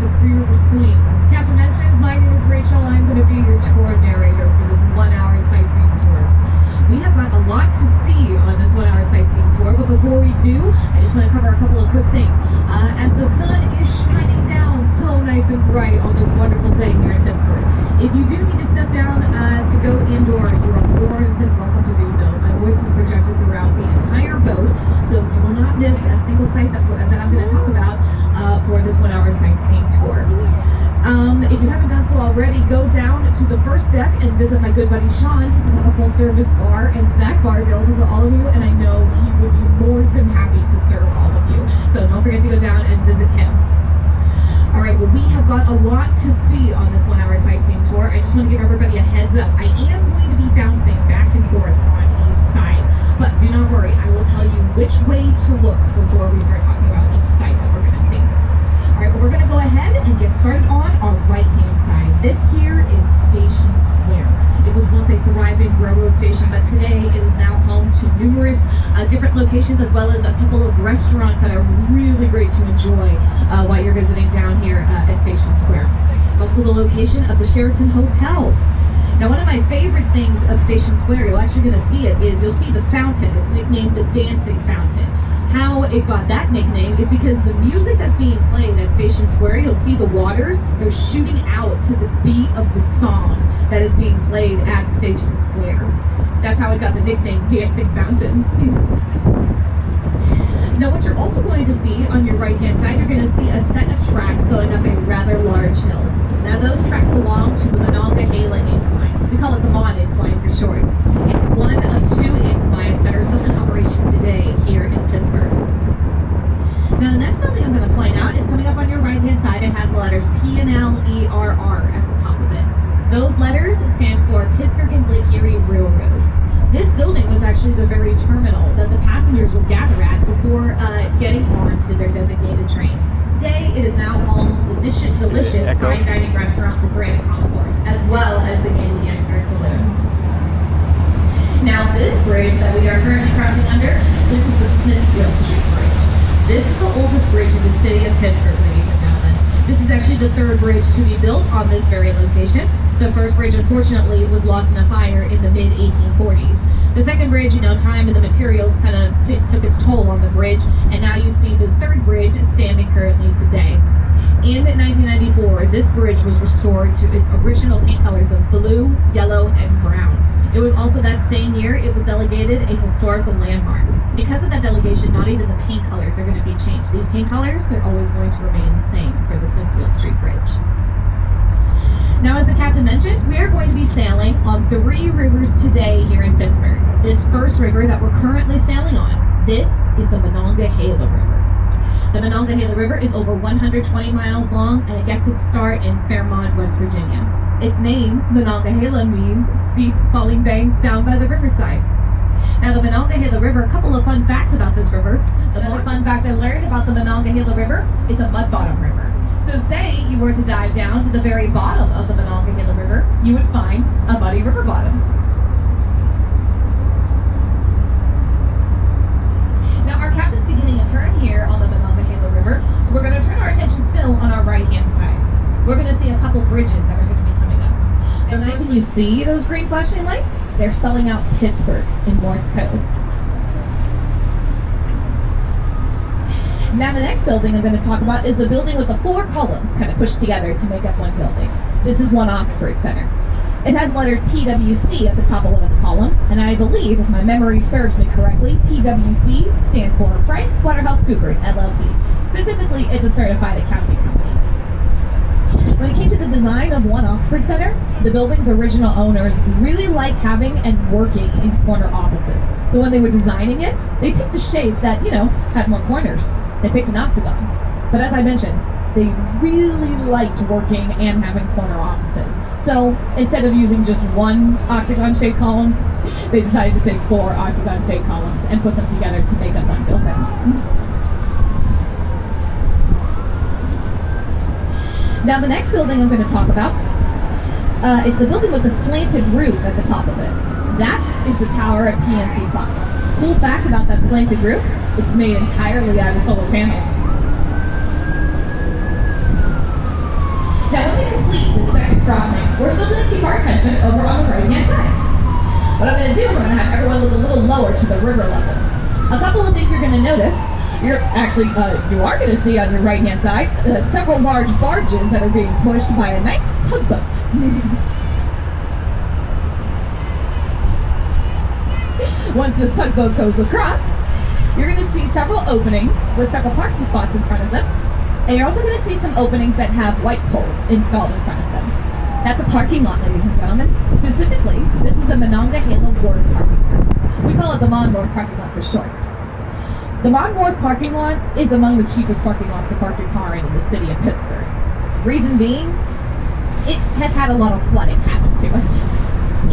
the Three Rivers Queen. As Catherine mentioned, my name is Rachel. I'm going to be your tour narrator for this 1 hour sightseeing tour. We have got a lot to see on this 1 hour sightseeing tour, but before we do, I just want to cover a couple of quick things. As the sun is shining down so nice and bright on this wonderful day here in Pittsburgh, if you do need to step down to go indoors, you are more than welcome to do so. My voice is projected throughout the entire boat, so you will not miss a single sight that I'm going to talk about for this 1 hour sightseeing tour. If you haven't done so already, go down to the first deck and visit my good buddy Sean. He's got a full service bar and snack bar available to all of you, and I know he would be more than happy to serve all of you. So don't forget to go down and visit him. Alright, well, we have got a lot to see on this 1 hour sightseeing tour. I just want to give everybody a heads up. I am going to be bouncing back and forth on each side, but do not worry, I will tell you which way to look before we start talking about each site that we're going to see. Alright, well, we're going to go ahead and get started on our right-hand side. This here is Station Square. It was once a thriving railroad station, but today it is now home to numerous different locations, as well as a couple of restaurants that are really great to enjoy while you're visiting down here at Station Square. Also the location of the Sheraton Hotel. Now, one of my favorite things of Station Square, you're actually going to see it, is you'll see the fountain. It's nicknamed the Dancing Fountain. How it got that nickname is because the music that's being played at Station Square, you'll see the waters, they're shooting out to the beat of the song that is being played at Station Square. That's how it got the nickname Dancing Fountain. Now, what you're also going to see on your right-hand side, you're going to see a set of tracks going up a rather large hill. Now, those tracks belong to the Monongahela Incline. We call it the Mon Incline for short. It's one of two inclines that are still in operation today here in Pittsburgh. Now, the next building I'm going to point out is coming up on your right-hand side. It has the letters P&L-E-R-R at the top of it. Those letters stand for Pittsburgh and Lake Erie Railroad. This building was actually the very terminal that the passengers would gather at before getting on to their designated train. Today, it is now home to the delicious fine dining restaurant, the Grand Concourse, as well as the Galen Youngster Saloon. Now, this bridge that we are currently crossing under, this is the Smithfield Street Bridge. This is the oldest bridge in the city of Pittsburgh, ladies and gentlemen. This is actually the third bridge to be built on this very location. The first bridge, unfortunately, was lost in a fire in the mid-1840s. The second bridge, time and the materials kind of took its toll on the bridge, and now you see this third bridge standing currently today. In 1994, this bridge was restored to its original paint colors of blue, yellow, and brown. It was also that same year it was delegated a historical landmark. Because of that delegation, not even the paint colors are going to be changed. These paint colors, they're always going to remain the same for the Smithfield Street Bridge. Now, as the captain mentioned, we are going to be sailing on 3 rivers today here in Pittsburgh. This first river that we're currently sailing on, this is the Monongahela River. The Monongahela River is over 120 miles long, and it gets its start in Fairmont, West Virginia. Its name, Monongahela, means steep falling banks down by the riverside. Now, the Monongahela River, a couple of fun facts about this river. The more fun fact I learned about the Monongahela River, it's a mud bottom river. So say you were to dive down to the very bottom of the Monongahela River, you would find a muddy river bottom. Now, our captain's beginning a turn here on the Monongahela River, so we're going to turn our attention still on our right-hand side. We're going to see a couple bridges that are going to be coming up. Now, can you see those green flashing lights? They're spelling out Pittsburgh in Morse code. Now, the next building I'm going to talk about is the building with the 4 columns kind of pushed together to make up one building. This is One Oxford Center. It has letters PWC at the top of one of the columns, and I believe, if my memory serves me correctly, PWC stands for PricewaterhouseCoopers, LLP. Specifically, it's a certified accounting company. When it came to the design of One Oxford Center, the building's original owners really liked having and working in corner offices. So when they were designing it, they picked a shape that, had more corners. They picked an octagon. But as I mentioned, they really liked working and having corner offices. So instead of using just one octagon-shaped column, they decided to take 4 octagon-shaped columns and put them together to make up one building. Now, the next building I'm going to talk about is the building with the slanted roof at the top of it. That is the tower at PNC Plaza. Cool fact about that slanted roof, it's made entirely out of solar panels. mentioned, over on the right-hand side. What I'm going to do is I'm going to have everyone look a little lower to the river level. A couple of things you're going to notice. You are going to see on your right-hand side several large barges that are being pushed by a nice tugboat. Once this tugboat goes across, you're going to see several openings with several parking spots in front of them. And you're also going to see some openings that have white poles installed in front of them. That's a parking lot, ladies and gentlemen. Specifically, this is the Monongahela Ward parking lot. We call it the Mon Ward parking lot for short. The Mon Ward parking lot is among the cheapest parking lots to park your car in the city of Pittsburgh. Reason being, it has had a lot of flooding happen to it.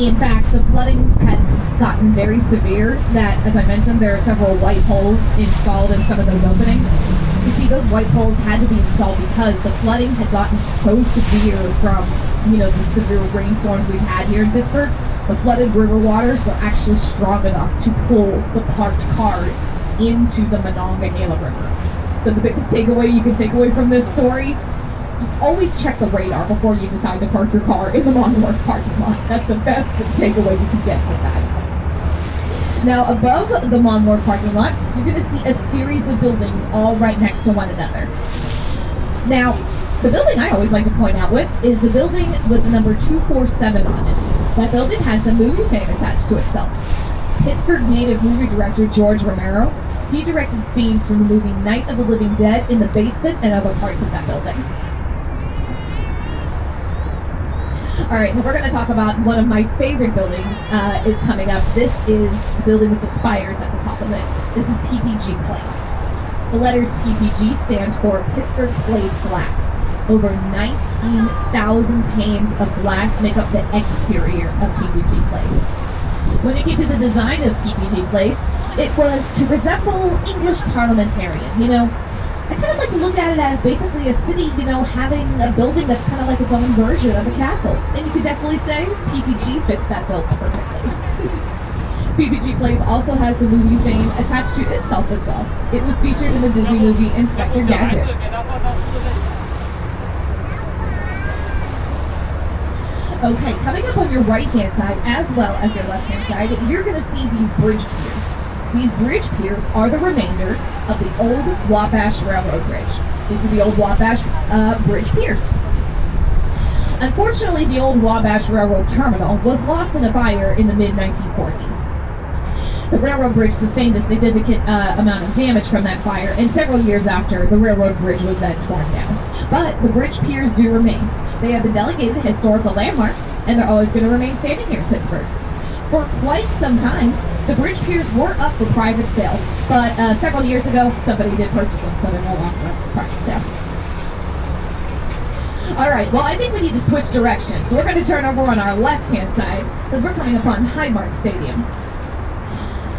In fact, the flooding had gotten very severe that, as I mentioned, there are several white poles installed in some of those openings. You see, those white poles had to be installed because the flooding had gotten so severe from, the severe rainstorms we've had here in Pittsburgh. The flooded river waters were actually strong enough to pull the parked cars into the Monongahela River. So the biggest takeaway you can take away from this story, just always check the radar before you decide to park your car in the Mon Ward parking lot. That's the best takeaway you can get from that. Now, above the Mon Ward parking lot, you're going to see a series of buildings all right next to one another. Now, the building I always like to point out with is the building with the number 247 on it. That building has a movie fame attached to itself. Pittsburgh native movie director George Romero, he directed scenes from the movie Night of the Living Dead in the basement and other parts of that building. Alright, now we're going to talk about one of my favorite buildings is coming up. This is the building with the spires at the top of it. This is PPG Place. The letters PPG stand for Pittsburgh Glazed Glass. Over 19,000 panes of glass make up the exterior of PPG Place. When it came to the design of PPG Place, it was to resemble English parliamentarian. I kind of like to look at it as basically a city, having a building that's kind of like its own version of a castle. And you could definitely say PPG fits that bill perfectly. PPG Place also has the movie fame attached to itself as well. It was featured in the Disney movie Inspector Gadget. Okay, coming up on your right-hand side as well as your left-hand side, you're going to see these bridge piers. These bridge piers are the remainders of the old Wabash Railroad Bridge. These are the old Wabash bridge piers. Unfortunately, the old Wabash Railroad Terminal was lost in a fire in the mid-1940s. The railroad bridge sustained a significant amount of damage from that fire, and several years after, the railroad bridge was then torn down. But the bridge piers do remain. They have been delegated historical landmarks, and they're always going to remain standing here in Pittsburgh. For quite some time, the bridge piers were up for private sale, but several years ago, somebody did purchase them, so they're no longer up for private sale. Alright, well, I think we need to switch directions. So we're going to turn over on our left-hand side, because we're coming upon Highmark Stadium.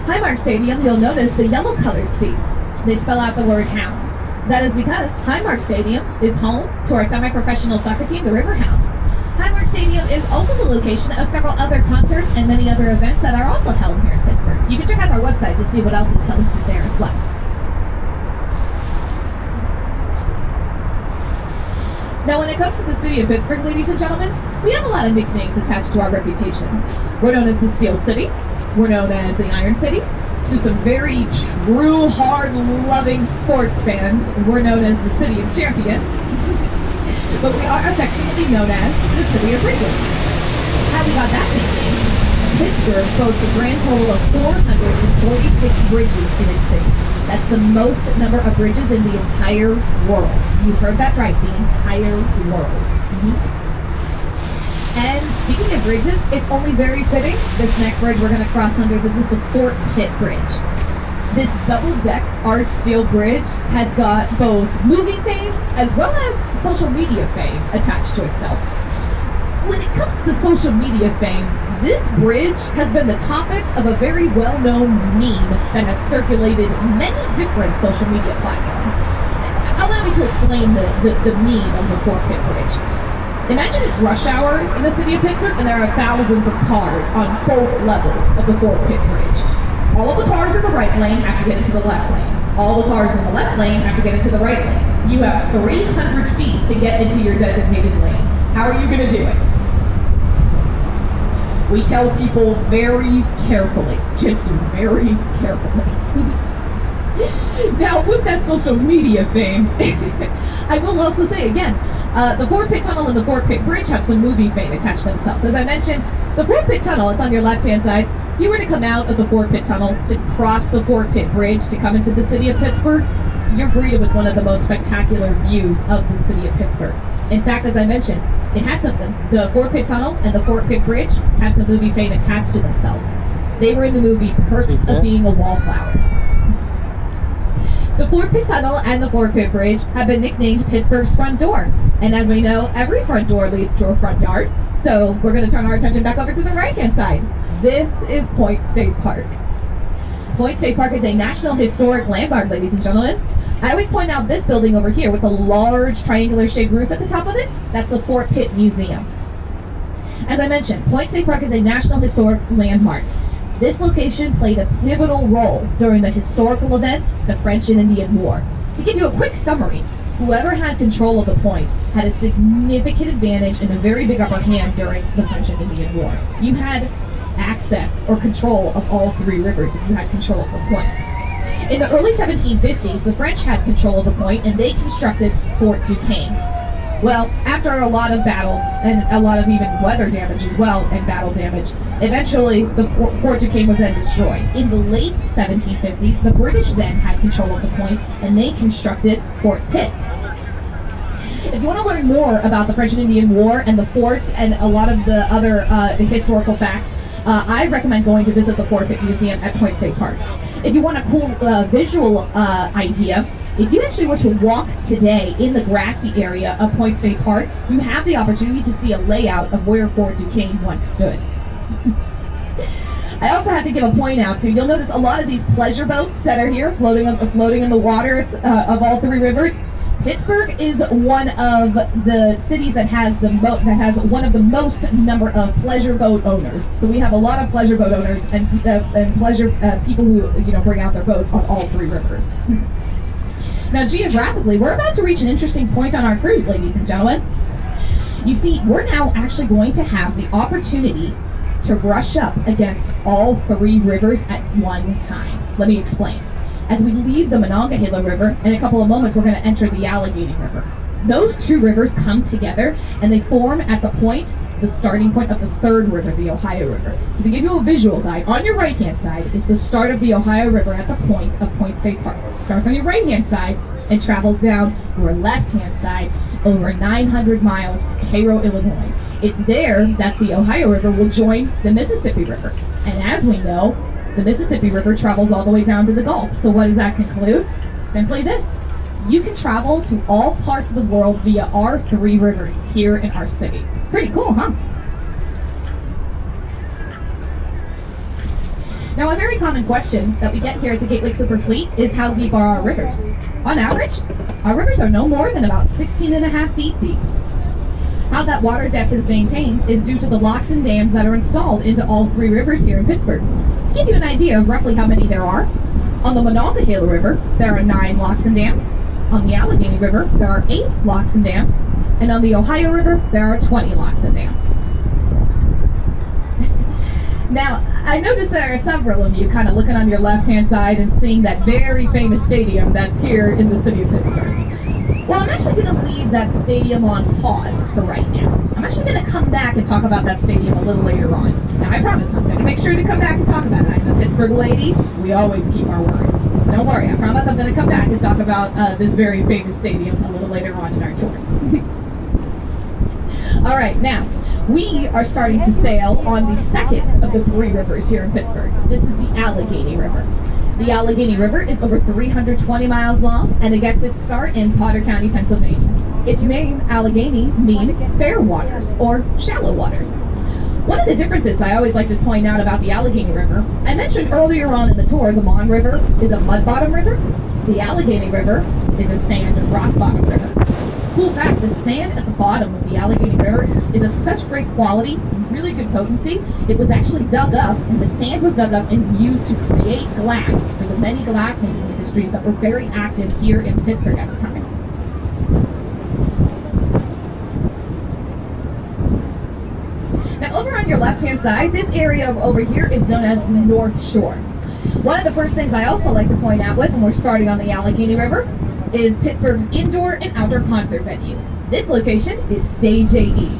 Highmark Stadium, you'll notice the yellow-colored seats. They spell out the word Hounds. That is because Highmark Stadium is home to our semi-professional soccer team, the Riverhounds. Highmark Stadium is also the location of several other concerts and many other events that are also held here in Pittsburgh. You can check out our website to see what else is hosted there as well. Now, when it comes to the city of Pittsburgh, ladies and gentlemen, we have a lot of nicknames attached to our reputation. We're known as the Steel City. We're known as the Iron City. To some very true, hard-loving sports fans, we're known as the City of Champions. But we are affectionately known as the City of Bridges. How we got that nickname? Pittsburgh boasts a grand total of 446 bridges in its city. That's the most number of bridges in the entire world. You heard that right, the entire world. And speaking of bridges, it's only very fitting. This next bridge we're going to cross under, this is the Fort Pitt Bridge. This double-deck arched steel bridge has got both movie fame as well as social media fame attached to itself. When it comes to the social media fame, this bridge has been the topic of a very well-known meme that has circulated many different social media platforms. Allow me to explain the meme of the Fort Pitt Bridge. Imagine it's rush hour in the city of Pittsburgh and there are thousands of cars on both levels of the Fort Pitt Bridge. All of the cars in the right lane have to get into the left lane. All the cars in the left lane have to get into the right lane. You have 300 feet to get into your designated lane. How are you going to do it? We tell people very carefully, just very carefully. Now, with that social media fame, I will also say again, the Fort Pitt Tunnel and the Fort Pitt Bridge have some movie fame attached to themselves. As I mentioned, the Fort Pitt Tunnel, it's on your left-hand side. If you were to come out of the Fort Pitt Tunnel to cross the Fort Pitt Bridge to come into the city of Pittsburgh, you're greeted with one of the most spectacular views of the city of Pittsburgh. In fact, as I mentioned, it has something. The Fort Pitt Tunnel and the Fort Pitt Bridge have some movie fame attached to themselves. They were in the movie Perks of Being a Wallflower. The Fort Pitt Tunnel and the Fort Pitt Bridge have been nicknamed Pittsburgh's front door. And as we know, every front door leads to a front yard. So we're going to turn our attention back over to the right-hand side. This is Point State Park. Point State Park is a National Historic Landmark, ladies and gentlemen. I always point out this building over here with a large triangular shaped roof at the top of it. That's the Fort Pitt Museum. As I mentioned, Point State Park is a National Historic Landmark. This location played a pivotal role during the historical event, the French and Indian War. To give you a quick summary, whoever had control of the point had a significant advantage and a very big upper hand during the French and Indian War. You had access or control of all three rivers if you had control of the point. In the early 1750s, the French had control of the point and they constructed Fort Duquesne. Well, after a lot of battle and a lot of even weather damage as well and battle damage, eventually the Fort Duquesne was then destroyed. In the late 1750s, the British then had control of the point and they constructed Fort Pitt. If you want to learn more about the French and Indian War and the forts and a lot of the other historical facts, I recommend going to visit the Fort Pitt Museum at Point State Park. If you want a cool visual idea, if you actually were to walk today in the grassy area of Point State Park, you have the opportunity to see a layout of where Fort Duquesne once stood. I also have to give a point out too. You'll notice a lot of these pleasure boats that are here floating in the waters of all three rivers. Pittsburgh is one of the cities that has one of the most number of pleasure boat owners. So we have a lot of pleasure boat owners and pleasure people who bring out their boats on all three rivers. Now, geographically, we're about to reach an interesting point on our cruise, ladies and gentlemen. You see, we're now actually going to have the opportunity to brush up against all three rivers at one time. Let me explain. As we leave the Monongahela River, in a couple of moments, we're going to enter the Allegheny River. Those two rivers come together and they form at the point, the starting point of the third river, the Ohio River. So to give you a visual guide, on your right-hand side is the start of the Ohio River at the point of Point State Park. It starts on your right-hand side and travels down your left-hand side over 900 miles to Cairo, Illinois. It's there that the Ohio River will join the Mississippi River. And as we know, the Mississippi River travels all the way down to the Gulf. So what does that conclude? Simply this. You can travel to all parts of the world via our three rivers here in our city. Pretty cool, huh? Now, a very common question that we get here at the Gateway Clipper Fleet is how deep are our rivers? On average, our rivers are no more than about 16.5 feet deep. How that water depth is maintained is due to the locks and dams that are installed into all three rivers here in Pittsburgh. To give you an idea of roughly how many there are, on the Monongahela River, there are 9 locks and dams. On the Allegheny River, there are 8 locks and dams. And on the Ohio River, there are 20 locks and dams. Now, I noticed there are several of you kind of looking on your left-hand side and seeing that very famous stadium that's here in the city of Pittsburgh. Well, I'm actually going to leave that stadium on pause for right now. I'm actually going to come back and talk about that stadium a little later on. Now, I promise I'm going to make sure to come back and talk about it. I'm a Pittsburgh lady. We always keep our word. So don't worry. I promise I'm going to come back and talk about this very famous stadium a little later on in our tour. All right, now, we are starting to sail on the second of the three rivers here in Pittsburgh. This is the Allegheny River. The Allegheny River is over 320 miles long, and it gets its start in Potter County, Pennsylvania. Its name, Allegheny, means fair waters, or shallow waters. One of the differences I always like to point out about the Allegheny River, I mentioned earlier on in the tour, the Mon River is a mud-bottom river. The Allegheny River is a sand and rock-bottom river. Cool fact, the sand at the bottom of the Allegheny River is of such great quality and really good potency, it was actually dug up, and the sand was dug up and used to create glass for the many glass-making industries that were very active here in Pittsburgh at the time. Now, over on on your left-hand side, this area over here is known as the North Shore. One of the first things I also like to point out with when we're starting on the Allegheny River is Pittsburgh's indoor and outdoor concert venue. This location is Stage AE.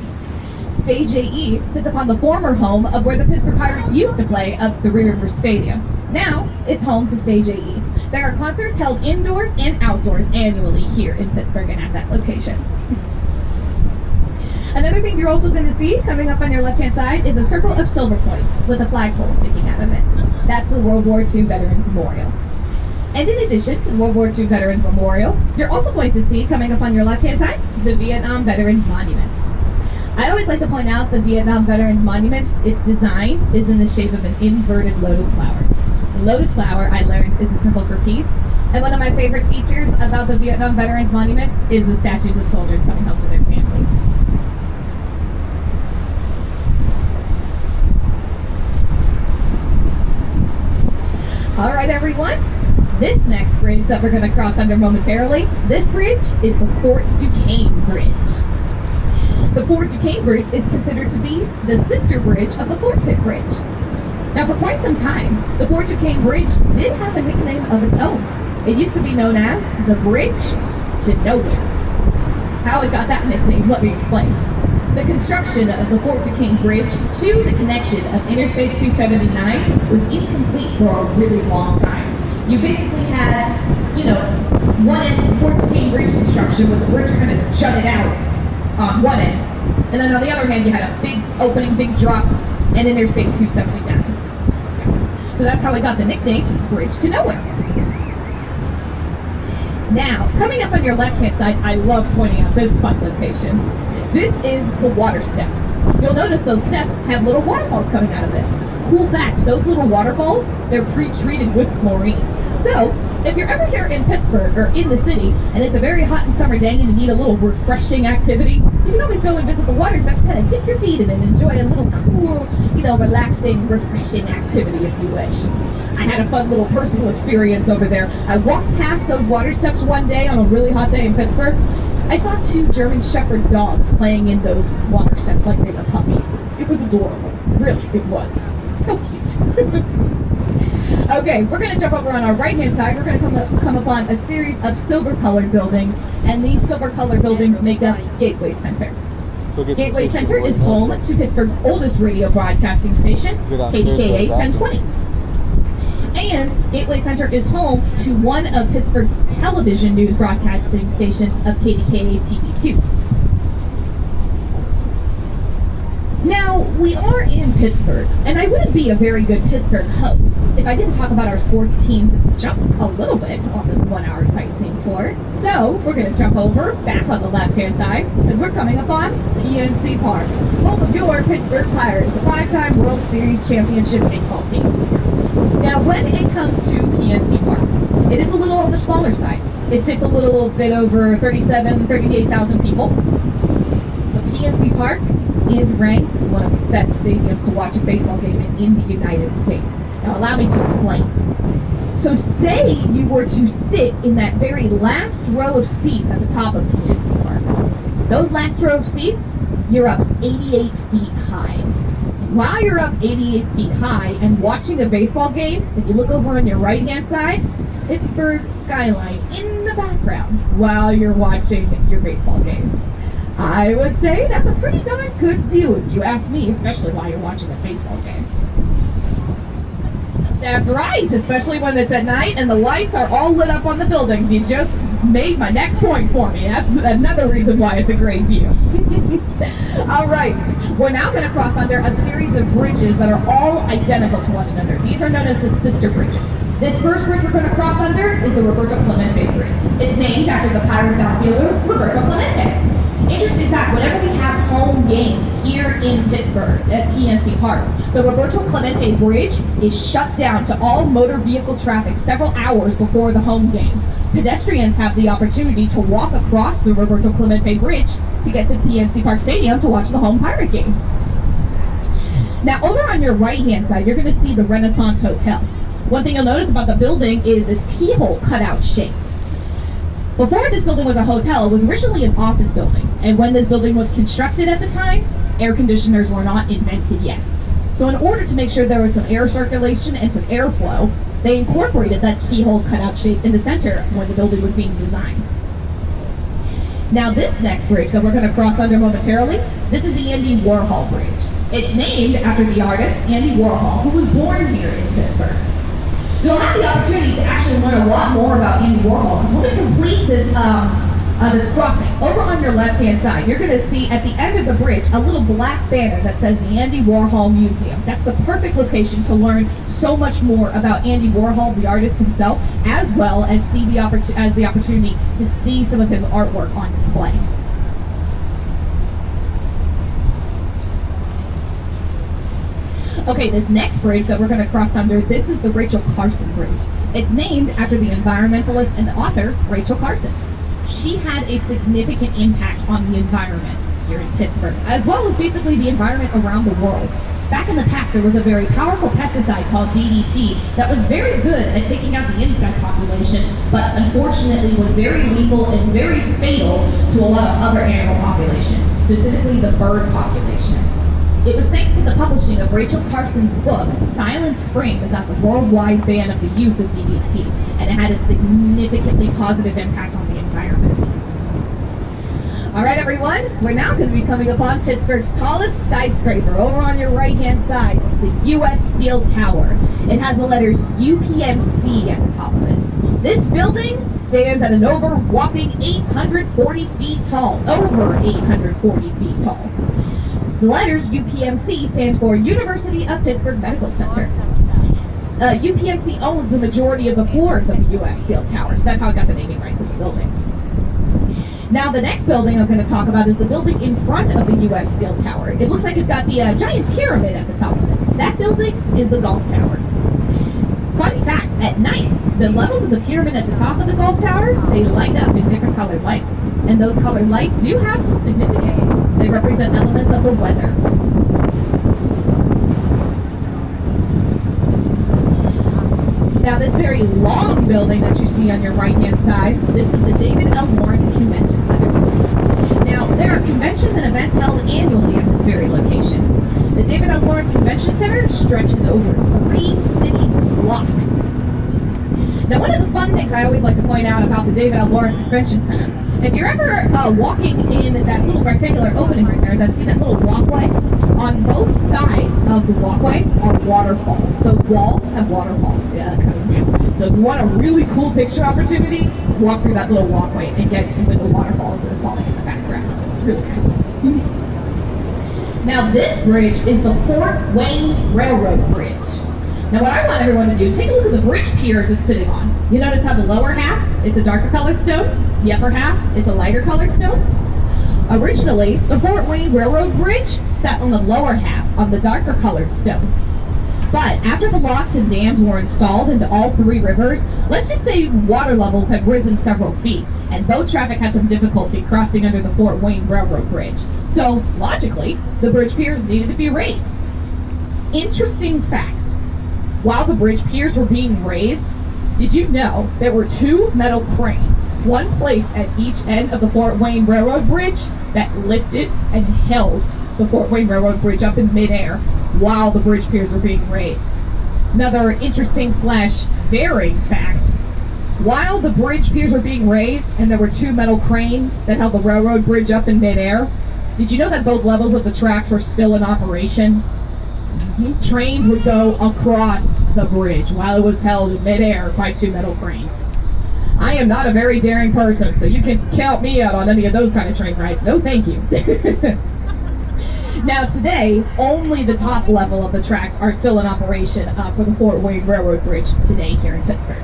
Stage AE sits upon the former home of where the Pittsburgh Pirates used to play at Three Rivers Stadium. Now, it's home to Stage AE. There are concerts held indoors and outdoors annually here in Pittsburgh and at that location. Another thing you're also going to see coming up on your left-hand side is a circle of silver coins with a flagpole sticking out of it. That's the World War II Veterans Memorial. And in addition to the World War II Veterans Memorial, you're also going to see coming up on your left-hand side, the Vietnam Veterans Monument. I always like to point out the Vietnam Veterans Monument, its design is in the shape of an inverted lotus flower. The lotus flower, I learned, is a symbol for peace. And one of my favorite features about the Vietnam Veterans Monument is the statues of soldiers coming home to their families. All right, everyone. This next bridge that we're going to cross under momentarily, this bridge is the Fort Duquesne Bridge. The Fort Duquesne Bridge is considered to be the sister bridge of the Fort Pitt Bridge. Now, for quite some time, the Fort Duquesne Bridge did have a nickname of its own. It used to be known as the Bridge to Nowhere. How it got that nickname, let me explain. The construction of the Fort Duquesne Bridge to the connection of Interstate 279 was incomplete for a really long time. You basically had, one end of Fort Duquesne Bridge construction with the bridge kind of jutted out on one end. And then on the other hand, you had a big opening, big drop, and Interstate 279. So that's how it got the nickname Bridge to Nowhere. Now, coming up on your left-hand side, I love pointing out this fun location. This is the water steps. You'll notice those steps have little waterfalls coming out of it. Cool fact, those little waterfalls, they're pre-treated with chlorine. So, if you're ever here in Pittsburgh or in the city, and it's a very hot and summer day and you need a little refreshing activity, you can always go and visit the water steps, kind of dip your feet in and enjoy a little cool, relaxing, refreshing activity if you wish. I had a fun little personal experience over there. I walked past those water steps one day on a really hot day in Pittsburgh. I saw 2 German Shepherd dogs playing in those water steps like they were puppies. It was adorable. Really, it was. So cute. Okay, we're going to jump over on our right-hand side. We're going to come upon a series of silver-colored buildings, and these silver-colored buildings make up Gateway Center. Gateway Center is home to Pittsburgh's oldest radio broadcasting station, KDKA 1020. And Gateway Center is home to one of Pittsburgh's television news broadcasting stations of KDKA TV2. Now, we are in Pittsburgh, and I wouldn't be a very good Pittsburgh host if I didn't talk about our sports teams just a little bit on this 1-hour sightseeing tour. So, we're going to jump over back on the left-hand side, and we're coming upon PNC Park, home of your Pittsburgh Pirates, the 5-time World Series championship baseball team. Now, when it comes to PNC Park, it is a little on the smaller side. It sits a little bit over 38,000 people. But PNC Park is ranked one of the best stadiums to watch a baseball game in the United States. Now, allow me to explain. So, say you were to sit in that very last row of seats at the top of PNC Park. Those last row of seats, you're up 88 feet high. While you're up 88 feet high and watching a baseball game, if you look over on your right-hand side, Pittsburgh skyline in the background while you're watching your baseball game. I would say that's a pretty darn good view if you ask me, especially while you're watching a baseball game. That's right, especially when it's at night and the lights are all lit up on the buildings. You just made my next point for me. That's another reason why it's a great view. All right, we're now going to cross under a series of bridges that are all identical to one another. These are known as the sister bridges. This first bridge we're going to cross under is the Roberto Clemente Bridge. It's named after the Pirates outfielder, Roberto Clemente. Interesting fact, whenever we have home games here in Pittsburgh at PNC Park, the Roberto Clemente Bridge is shut down to all motor vehicle traffic several hours before the home games. Pedestrians have the opportunity to walk across the Roberto Clemente Bridge to get to PNC Park Stadium to watch the home Pirate games. Now, over on your right-hand side, you're going to see the Renaissance Hotel. One thing you'll notice about the building is its keyhole cutout shape. Before this building was a hotel, it was originally an office building. And when this building was constructed at the time, air conditioners were not invented yet. So in order to make sure there was some air circulation and some airflow, they incorporated that keyhole cutout shape in the center when the building was being designed. Now this next bridge that we're going to cross under momentarily, this is the Andy Warhol Bridge. It's named after the artist Andy Warhol, who was born here in Pittsburgh. You'll have the opportunity to actually learn a lot more about Andy Warhol, because when we complete this crossing, over on your left-hand side, you're going to see at the end of the bridge a little black banner that says the Andy Warhol Museum. That's the perfect location to learn so much more about Andy Warhol, the artist himself, as well as see the opportunity to see some of his artwork on display. Okay, this next bridge that we're going to cross under, this is the Rachel Carson Bridge. It's named after the environmentalist and author Rachel Carson. She had a significant impact on the environment here in Pittsburgh, as well as basically the environment around the world. Back in the past, there was a very powerful pesticide called DDT that was very good at taking out the insect population, but unfortunately was very lethal and very fatal to a lot of other animal populations, specifically the bird populations. It was thanks to the publishing of Rachel Carson's book, Silent Spring, that got the worldwide ban of the use of DDT, and it had a significantly positive impact on the environment. All right, everyone, we're now going to be coming upon Pittsburgh's tallest skyscraper. Over on your right-hand side is the U.S. Steel Tower. It has the letters UPMC at the top of it. This building stands at an over whopping 840 feet tall, over 840 feet tall. The letters UPMC stand for University of Pittsburgh Medical Center. UPMC owns the majority of the floors of the U.S. Steel Tower, so that's how it got the naming rights of the building. Now, the next building I'm going to talk about is the building in front of the U.S. Steel Tower. It looks like it's got the giant pyramid at the top of it. That building is the Gulf Tower. Funny fact, at night, the levels of the pyramid at the top of the Gulf Tower, they light up in different colored lights. And those colored lights do have some significance. They represent elements of the weather. Now, this very long building that you see on your right-hand side, this is the David L. Lawrence Convention Center. Now, there are conventions and events held annually at this very location. The David L. Lawrence Convention Center stretches over 3 city blocks. Now, one of the fun things I always like to point out about the David L. Lawrence Convention Center, if you're ever walking in that little rectangular opening right there, see that little walkway? On both sides of the walkway are waterfalls. Those walls have waterfalls. Yeah, kind of weird. So if you want a really cool picture opportunity, walk through that little walkway and get into the waterfalls that are falling in the background. It's really cool. Now this bridge is the Fort Wayne Railroad Bridge. Now what I want everyone to do, take a look at the bridge piers it's sitting on. You notice how the lower half, it's a darker colored stone. The upper half, it's a lighter colored stone. Originally, the Fort Wayne Railroad Bridge sat on the lower half on the darker colored stone. But after the locks and dams were installed into all 3 rivers, let's just say water levels had risen several feet, and boat traffic had some difficulty crossing under the Fort Wayne Railroad Bridge. So, logically, the bridge piers needed to be raised. Interesting fact, while the bridge piers were being raised, did you know there were 2 metal cranes, one placed at each end of the Fort Wayne Railroad Bridge, that lifted and held the Fort Wayne Railroad Bridge up in midair while the bridge piers were being raised. Another interesting / daring fact, while the bridge piers were being raised and there were 2 metal cranes that held the railroad bridge up in midair, did you know that both levels of the tracks were still in operation? Trains would go across the bridge while it was held in midair by 2 metal cranes. I am not a very daring person, so you can count me out on any of those kind of train rides. No, thank you. Now today, only the top level of the tracks are still in operation for the Fort Wayne Railroad Bridge today here in Pittsburgh.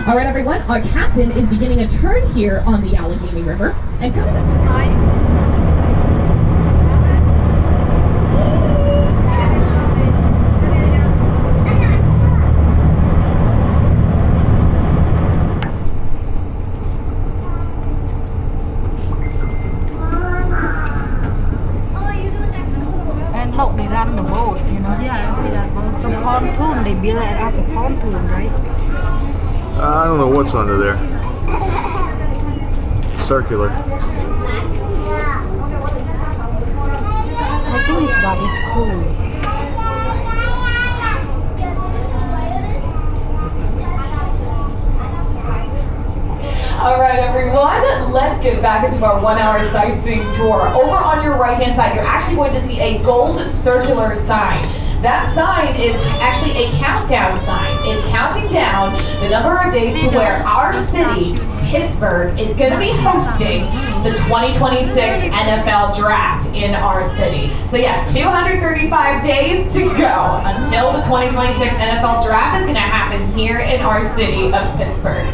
All right, everyone, our captain is beginning a turn here on the Allegheny River and coming up. Look, they run the boat, you know. Yeah, I see that boat. So pontoon, they build it as a pontoon, right? I don't know what's under there. circular. I think that is cool. All right, everyone, let's get back into our 1 hour sightseeing tour. Over on your right-hand side, you're actually going to see a gold circular sign. That sign is actually a countdown sign. It's counting down the number of days to where our city, Pittsburgh, is going to be hosting the 2026 NFL Draft in our city. So yeah, 235 days to go until the 2026 NFL Draft is going to happen here in our city of Pittsburgh.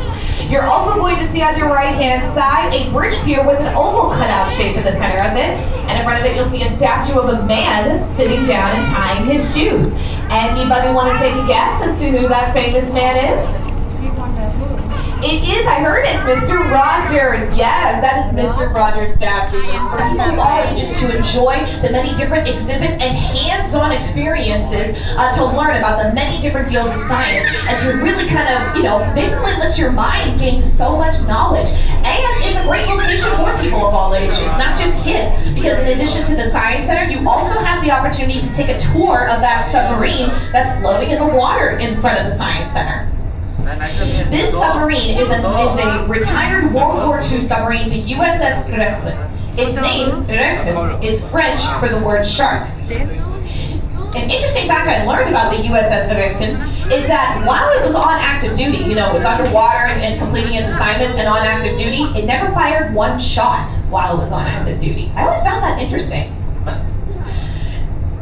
You're also going to see on your right-hand side a bridge pier with an oval cutout shape in the center of it. And in front of it, you'll see a statue of a man sitting down and tying his shoes. Anybody want to take a guess as to who that famous man is? It is, I heard it, Mr. Rogers. Yes, that is Mr. Rogers' statue. For people of all ages to enjoy the many different exhibits and hands-on experiences to learn about the many different fields of science and to really kind of, basically let your mind gain so much knowledge. And it's a great location for people of all ages, not just kids, because in addition to the Science Center, you also have the opportunity to take a tour of that submarine that's floating in the water in front of the Science Center. This submarine is a retired World War II submarine, the USS Röntgen. Its name, Röntgen, is French for the word shark. An interesting fact I learned about the USS Röntgen is that while it was on active duty, it was underwater and completing its assignments and on active duty, it never fired one shot while it was on active duty. I always found that interesting.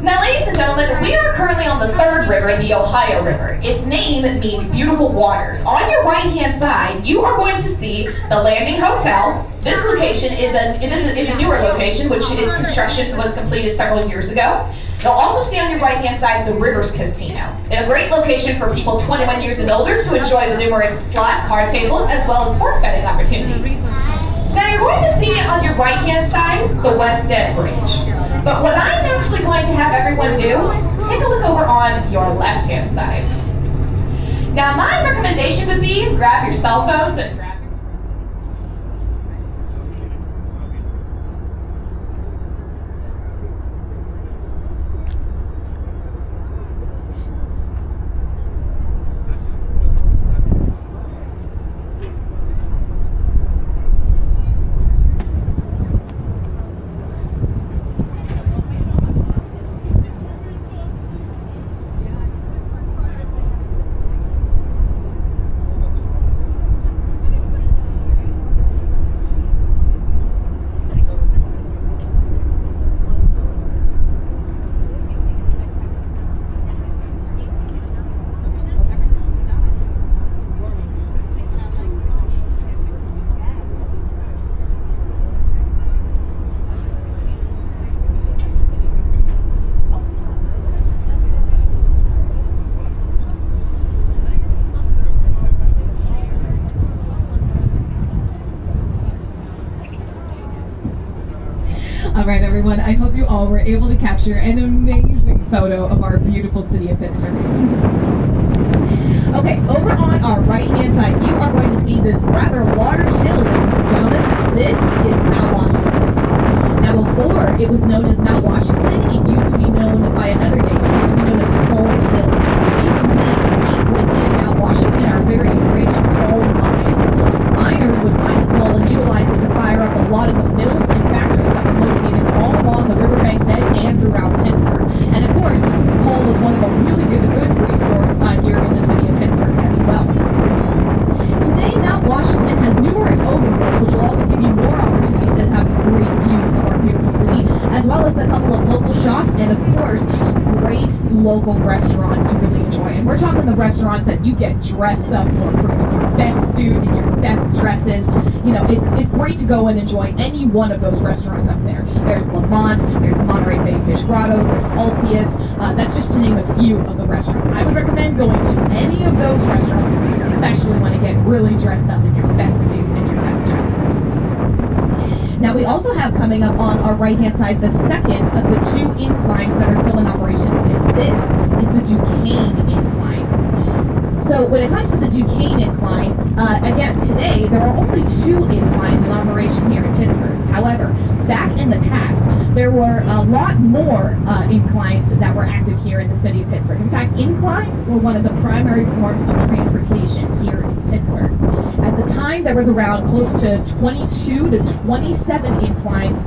Now, ladies and gentlemen, we are currently on the third river, the Ohio River. Its name means beautiful waters. On your right-hand side, you are going to see the Landing Hotel. This location is a newer location, which its construction was completed several years ago. You'll also see on your right-hand side the Rivers Casino, a great location for people 21 years and older to enjoy the numerous slot, card tables, as well as sports betting opportunities. Now, you're going to see on your right-hand side the West End Bridge. But what I'm actually going to have everyone do, take a look over on your left-hand side. Now, my recommendation would be grab your cell phones and grab All right, everyone, I hope you all were able to capture an amazing photo of our beautiful city of Pittsburgh. Okay, over on our right-hand side, you are going to see this rather large hill, ladies and gentlemen. This is Mount Washington. Now, before it was known as Mount Washington, it used to be known by another name. It used to be known as Coal Hill. These deep within Mount Washington are very rich coal mines. Miners would mine coal and utilize it to fire up a lot of the mills and factories that were located all along the riverbank's edge and throughout Pittsburgh. And of course, coal was one of a really good resource here in the city of Pittsburgh as well. Today, Mount Washington has numerous overlooks, which will also give you more opportunities to have great views of our beautiful city, as well as a couple of local shops and, of course, great local restaurants to really enjoy. And we're talking the restaurants that you get dressed up for in your best suit and your best dresses. It's great to go and enjoy any one of those restaurants up there. There's Lamont, there's Monterey Bay Fish Grotto, there's Altius. That's just to name a few of the restaurants. I would recommend going to any of those restaurants, especially when you get really dressed up in your best suit and your best dresses. Now, we also have coming up on our right-hand side the second of the two inclines that are still in operation today. This is the Duquesne Incline. So when it comes to the Duquesne Incline, again, today there are only 2 inclines in operation here in Pittsburgh. However, back in the past, there were a lot more inclines that were active here in the city of Pittsburgh. In fact, inclines were one of the primary forms of transportation here in Pittsburgh. At the time, there was around close to 22 to 27 inclines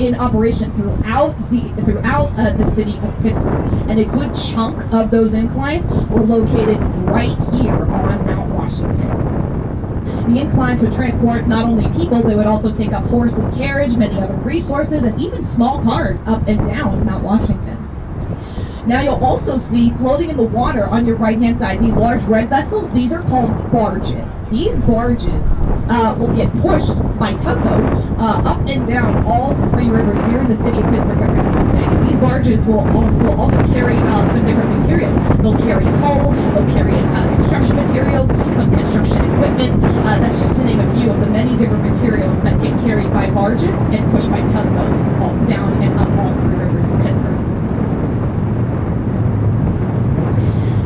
in operation throughout the city of Pittsburgh, and a good chunk of those inclines were located right here on Mount Washington. The inclines would transport not only people, they would also take up horse and carriage, many other resources, and even small cars up and down Mount Washington. Now you'll also see floating in the water on your right-hand side these large red vessels. These are called barges. These barges will get pushed by tugboats up and down all 3 rivers here in the city of Pittsburgh every single day. These barges will also carry some different materials. They'll carry coal, they'll carry construction materials, some construction equipment. That's just to name a few of the many different materials that get carried by barges and pushed by tugboats all down and up all 3 rivers in Pittsburgh.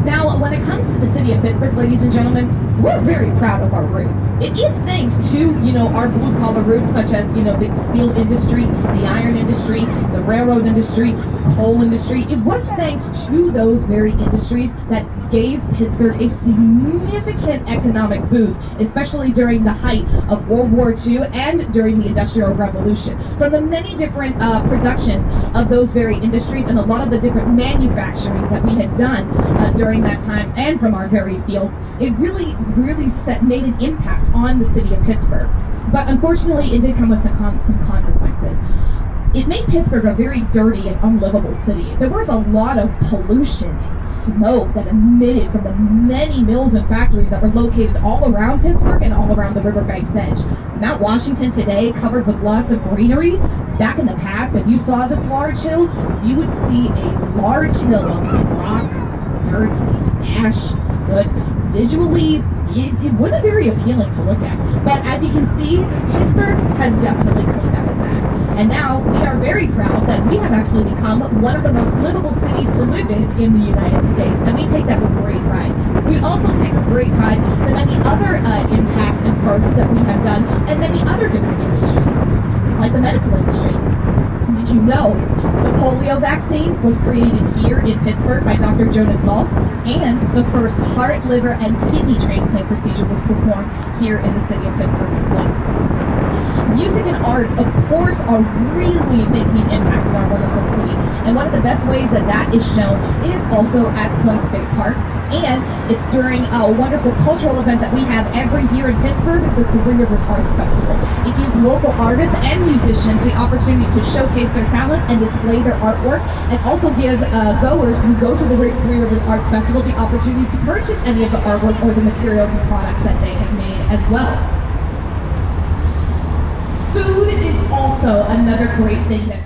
Now, when it comes to the city of Pittsburgh, ladies and gentlemen, we're very proud of our roots. It is thanks to, our blue-collar roots, such as, the steel industry, the iron industry, the railroad industry, the coal industry. It was thanks to those very industries that gave Pittsburgh a significant economic boost, especially during the height of World War II and during the Industrial Revolution. From the many different productions of those very industries and a lot of the different manufacturing that we had done during that time and from our very fields, it really made an impact on the city of Pittsburgh. But unfortunately, it did come with some consequences. It made Pittsburgh a very dirty and unlivable city. There was a lot of pollution and smoke that emitted from the many mills and factories that were located all around Pittsburgh and all around the riverbank's edge. Mount Washington today, covered with lots of greenery. Back in the past, if you saw this large hill, you would see a large hill of rock, dirt, ash, soot. Visually, it wasn't very appealing to look at. But as you can see, Pittsburgh has definitely cleaned up its act. And now we are very proud that we have actually become one of the most livable cities to live in the United States. And we take that with great pride. We also take with great pride the many other impacts and firsts that we have done and many other different industries, like the medical industry. Did you know the polio vaccine was created here in Pittsburgh by Dr. Jonas Salk, and the first heart, liver, and kidney transplant procedure was performed here in the city of Pittsburgh as well. Music and arts, of course, are really making an impact in our wonderful city, and one of the best ways that is shown is also at Point State Park, and it's during a wonderful cultural event that we have every year in Pittsburgh, the Three Rivers Arts Festival. It gives local artists and musicians the opportunity to showcase their talent and display their artwork, and also give goers who go to the Three Rivers Arts Festival the opportunity to purchase any of the artwork or the materials and products that they have made as well. Food is also another great thing that